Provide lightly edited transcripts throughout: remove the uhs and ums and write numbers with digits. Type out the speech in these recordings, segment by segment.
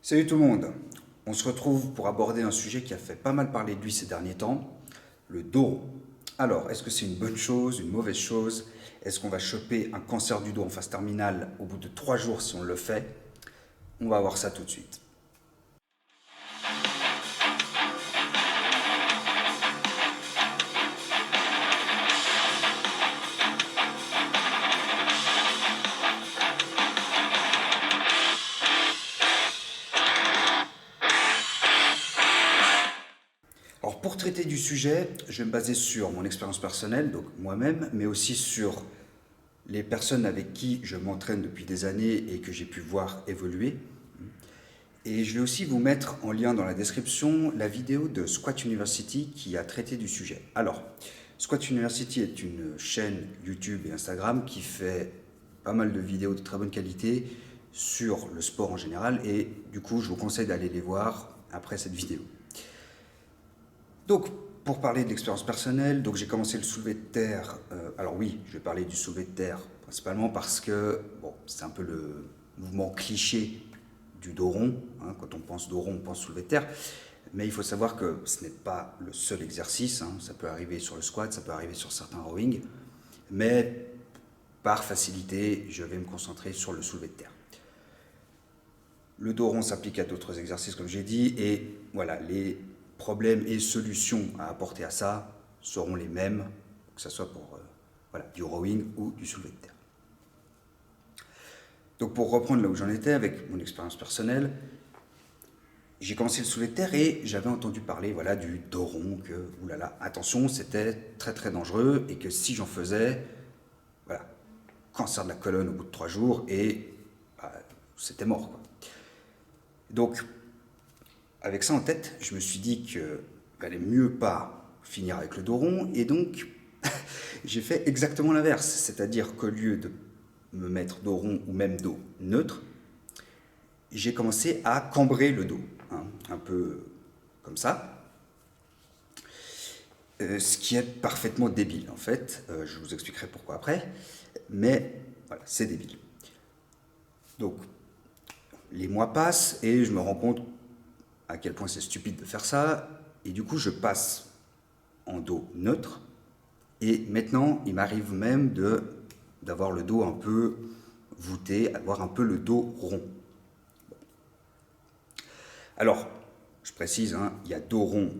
Salut tout le monde, on se retrouve pour aborder un sujet qui a fait pas mal parler de lui ces derniers temps, le dos rond. Alors, est-ce que c'est une bonne chose, une mauvaise chose? Est-ce qu'on va choper un cancer du dos en phase terminale au bout de 3 jours si on le fait? On va voir ça tout de suite. Alors pour traiter du sujet, je vais me baser sur mon expérience personnelle, donc moi-même, mais aussi sur les personnes avec qui je m'entraîne depuis des années et que j'ai pu voir évoluer. Et je vais aussi vous mettre en lien dans la description la vidéo de Squat University qui a traité du sujet. Alors, Squat University est une chaîne YouTube et Instagram qui fait pas mal de vidéos de très bonne qualité sur le sport en général et du coup je vous conseille d'aller les voir après cette vidéo. Donc, pour parler de l'expérience personnelle, donc j'ai commencé le soulevé de terre. Alors oui, je vais parler du soulevé de terre principalement parce que bon, c'est un peu le mouvement cliché du dos rond. Hein. Quand on pense dos rond, on pense soulevé de terre. Mais il faut savoir que ce n'est pas le seul exercice. Hein. Ça peut arriver sur le squat, ça peut arriver sur certains rowing. Mais par facilité, je vais me concentrer sur le soulevé de terre. Le dos rond s'applique à d'autres exercices, comme j'ai dit, et voilà, les problèmes et solutions à apporter à ça seront les mêmes, que ce soit pour voilà, du rowing ou du soulevé de terre. Donc pour reprendre là où j'en étais avec mon expérience personnelle, j'ai commencé le soulevé de terre et j'avais entendu parler voilà, du dos rond, que oulala, attention, c'était très très dangereux et que si j'en faisais, voilà, cancer de la colonne au bout de 3 jours et bah, c'était mort, quoi. Donc avec ça en tête, je me suis dit qu'il valait mieux pas finir avec le dos rond, et donc j'ai fait exactement l'inverse, c'est-à-dire qu'au lieu de me mettre dos rond ou même dos neutre, j'ai commencé à cambrer le dos, hein, un peu comme ça, ce qui est parfaitement débile en fait, je vous expliquerai pourquoi après, mais voilà, c'est débile. Donc les mois passent et je me rends compte à quel point c'est stupide de faire ça, et du coup je passe en dos neutre. Et maintenant, il m'arrive même d'avoir le dos un peu voûté, avoir un peu le dos rond. Alors, je précise, hein, il y a dos rond.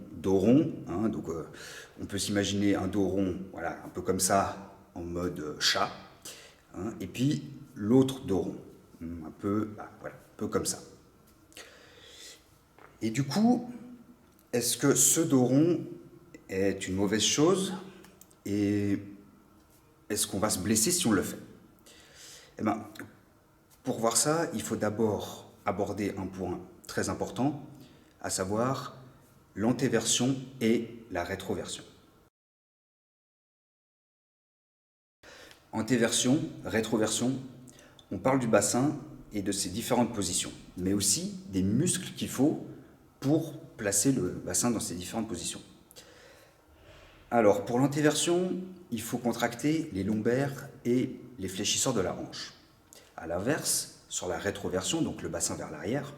Hein, donc, on peut s'imaginer un dos rond, voilà, un peu comme ça, en mode chat. Hein, et puis l'autre dos rond, un peu, bah, voilà, un peu comme ça. Et du coup, est-ce que ce dos rond est une mauvaise chose? Et est-ce qu'on va se blesser si on le fait? Eh ben, pour voir ça, il faut d'abord aborder un point très important, à savoir l'antéversion et la rétroversion. Antéversion, rétroversion, on parle du bassin et de ses différentes positions, mais aussi des muscles qu'il faut pour placer le bassin dans ses différentes positions. Alors, pour l'antéversion, il faut contracter les lombaires et les fléchisseurs de la hanche. A l'inverse, sur la rétroversion, donc le bassin vers l'arrière,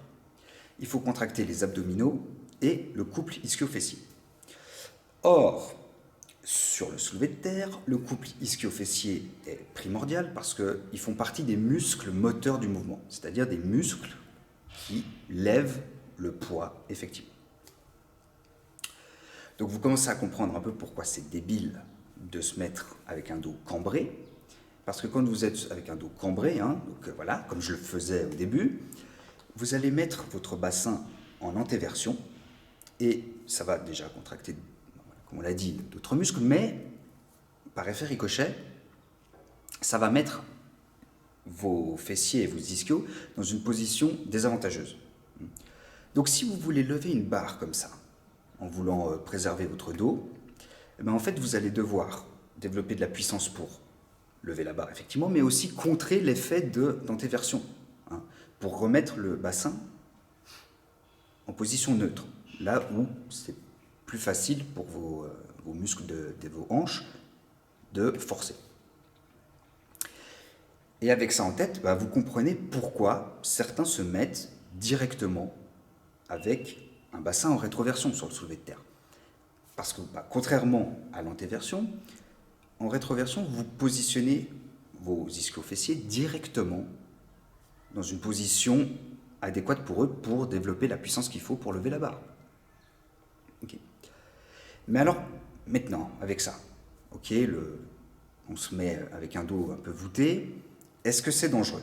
il faut contracter les abdominaux et le couple ischio-fessier. Or, sur le soulevé de terre, le couple ischio-fessier est primordial parce qu'ils font partie des muscles moteurs du mouvement, c'est-à-dire des muscles qui lèvent le poids effectivement. Donc vous commencez à comprendre un peu pourquoi c'est débile de se mettre avec un dos cambré, parce que quand vous êtes avec un dos cambré, hein, donc voilà, comme je le faisais au début, vous allez mettre votre bassin en antéversion et ça va déjà contracter, comme on l'a dit, d'autres muscles, mais par effet ricochet, ça va mettre vos fessiers et vos ischios dans une position désavantageuse. Donc si vous voulez lever une barre comme ça, en voulant préserver votre dos, eh bien, en fait vous allez devoir développer de la puissance pour lever la barre effectivement, mais aussi contrer l'effet d'antéversion, hein, pour remettre le bassin en position neutre, là où c'est plus facile pour vos muscles de vos hanches de forcer. Et avec ça en tête, bah, vous comprenez pourquoi certains se mettent directement avec un bassin en rétroversion sur le soulevé de terre. Parce que, bah, contrairement à l'antéversion, en rétroversion, vous positionnez vos ischio-fessiers directement dans une position adéquate pour eux pour développer la puissance qu'il faut pour lever la barre. Okay. Mais alors, maintenant, avec ça, ok, on se met avec un dos un peu voûté, est-ce que c'est dangereux?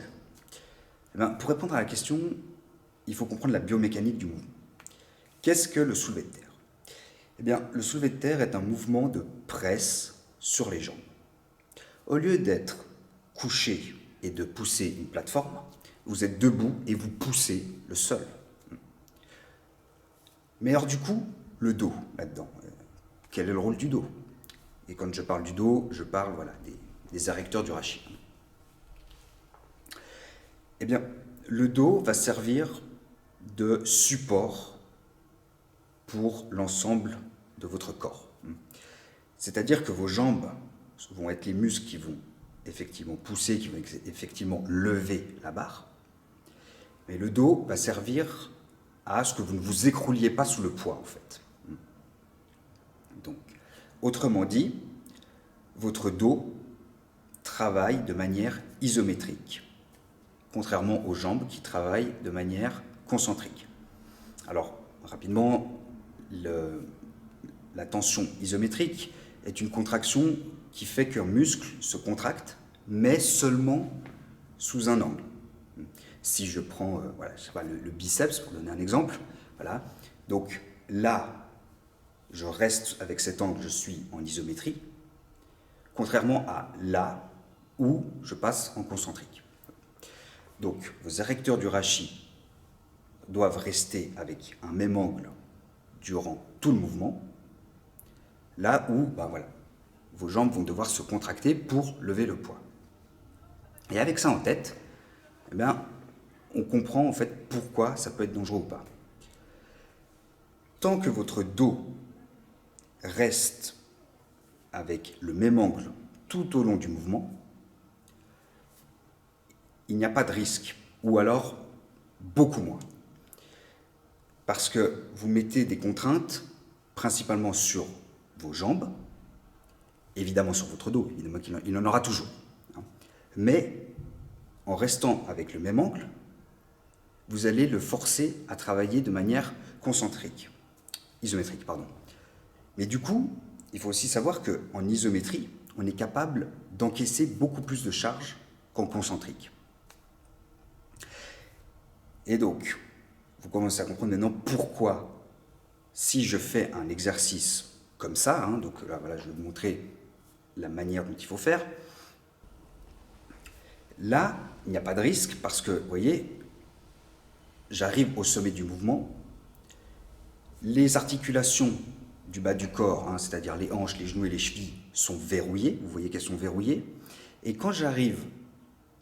Eh bien, pour répondre à la question, il faut comprendre la biomécanique du mouvement. Qu'est-ce que le soulevé de terre? Eh bien, le soulevé de terre est un mouvement de presse sur les jambes. Au lieu d'être couché et de pousser une plateforme, vous êtes debout et vous poussez le sol. Mais alors du coup, le dos là-dedans, quel est le rôle du dos? Et quand je parle du dos, je parle voilà, des érecteurs du rachis. Eh bien, le dos va servir de support pour l'ensemble de votre corps. C'est-à-dire que vos jambes vont être les muscles qui vont effectivement pousser, qui vont effectivement lever la barre. Mais le dos va servir à ce que vous ne vous écrouliez pas sous le poids, en fait. Donc, autrement dit, votre dos travaille de manière isométrique, contrairement aux jambes qui travaillent de manière concentrique. Alors, rapidement, la tension isométrique est une contraction qui fait qu'un muscle se contracte, mais seulement sous un angle. Si je prends voilà, je sais pas, le biceps, pour donner un exemple, voilà, donc là, je reste avec cet angle, je suis en isométrie, contrairement à là où je passe en concentrique. Donc, vos érecteurs du rachis doivent rester avec un même angle durant tout le mouvement, là où ben voilà, vos jambes vont devoir se contracter pour lever le poids. Et avec ça en tête, eh bien, on comprend en fait pourquoi ça peut être dangereux ou pas. Tant que votre dos reste avec le même angle tout au long du mouvement, il n'y a pas de risque, ou alors beaucoup moins. Parce que vous mettez des contraintes principalement sur vos jambes, évidemment sur votre dos, évidemment qu'il en aura toujours. Mais en restant avec le même angle, vous allez le forcer à travailler de manière isométrique. Mais du coup, il faut aussi savoir qu'en isométrie, on est capable d'encaisser beaucoup plus de charge qu'en concentrique. Et donc, vous commencez à comprendre maintenant pourquoi, si je fais un exercice comme ça, donc là, voilà, je vais vous montrer la manière dont il faut faire. Là, il n'y a pas de risque parce que, vous voyez, j'arrive au sommet du mouvement, les articulations du bas du corps, c'est-à-dire les hanches, les genoux et les chevilles, sont verrouillées, vous voyez qu'elles sont verrouillées, et quand j'arrive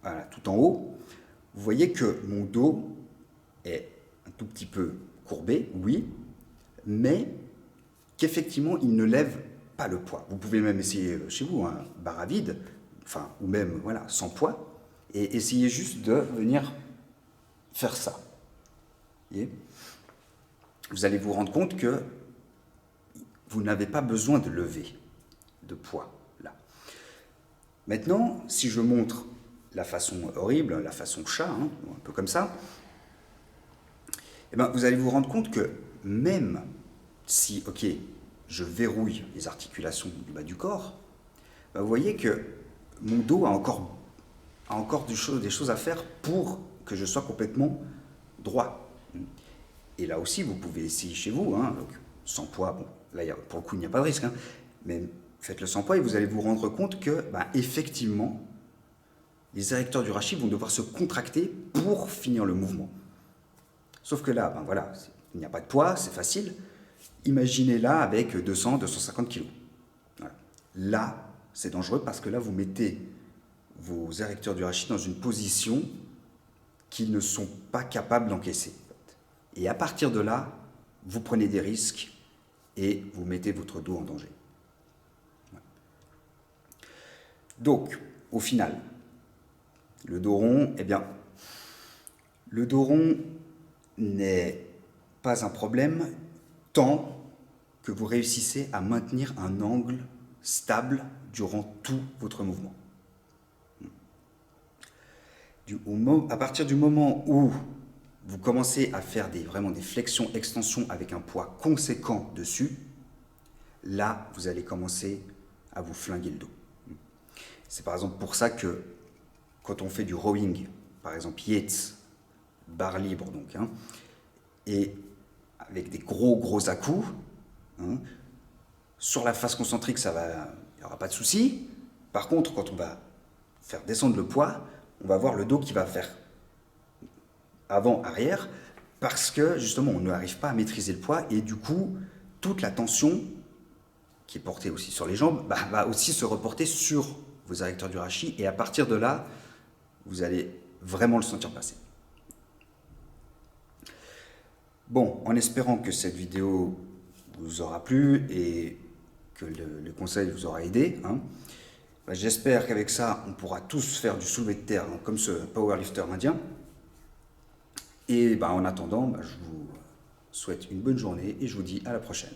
voilà, tout en haut, vous voyez que mon dos est un tout petit peu courbé, oui, mais qu'effectivement, il ne lève pas le poids. Vous pouvez même essayer chez vous, barre à vide, enfin, ou même voilà, sans poids, et essayez juste de venir faire ça. Voyez, vous allez vous rendre compte que vous n'avez pas besoin de lever de poids là. Maintenant, si je montre la façon horrible, la façon chat, un peu comme ça, eh ben, vous allez vous rendre compte que même si, ok, je verrouille les articulations du bas du corps, ben, vous voyez que mon dos a encore des choses à faire pour que je sois complètement droit. Et là aussi, vous pouvez essayer chez vous, donc, sans poids, bon, là, pour le coup, il n'y a pas de risque, mais faites-le sans poids et vous allez vous rendre compte que, effectivement, les érecteurs du rachis vont devoir se contracter pour finir le mouvement. Sauf que là, voilà, il n'y a pas de poids, c'est facile. Imaginez là avec 200, 250 kg. Voilà. Là, c'est dangereux parce que là, vous mettez vos érecteurs du rachis dans une position qu'ils ne sont pas capables d'encaisser. Et à partir de là, vous prenez des risques et vous mettez votre dos en danger. Voilà. Donc, au final, Le dos rond, eh bien, le dos rond n'est pas un problème tant que vous réussissez à maintenir un angle stable durant tout votre mouvement. À partir du moment où vous commencez à faire vraiment des flexions-extensions avec un poids conséquent dessus, là, vous allez commencer à vous flinguer le dos. C'est par exemple pour ça que quand on fait du rowing, par exemple Yates, barre libre donc, hein, et avec des gros à-coups, hein, sur la face concentrique, il n'y aura pas de souci. Par contre, quand on va faire descendre le poids, on va voir le dos qui va faire avant-arrière, parce que justement, on n'arrive pas à maîtriser le poids, et du coup, toute la tension qui est portée aussi sur les jambes va aussi se reporter sur vos adducteurs du rachis, et à partir de là, vous allez vraiment le sentir passer. Bon, en espérant que cette vidéo vous aura plu et que le conseil vous aura aidé, hein, j'espère qu'avec ça, on pourra tous faire du soulevé de terre, hein, comme ce powerlifter indien. Et en attendant, je vous souhaite une bonne journée et je vous dis à la prochaine.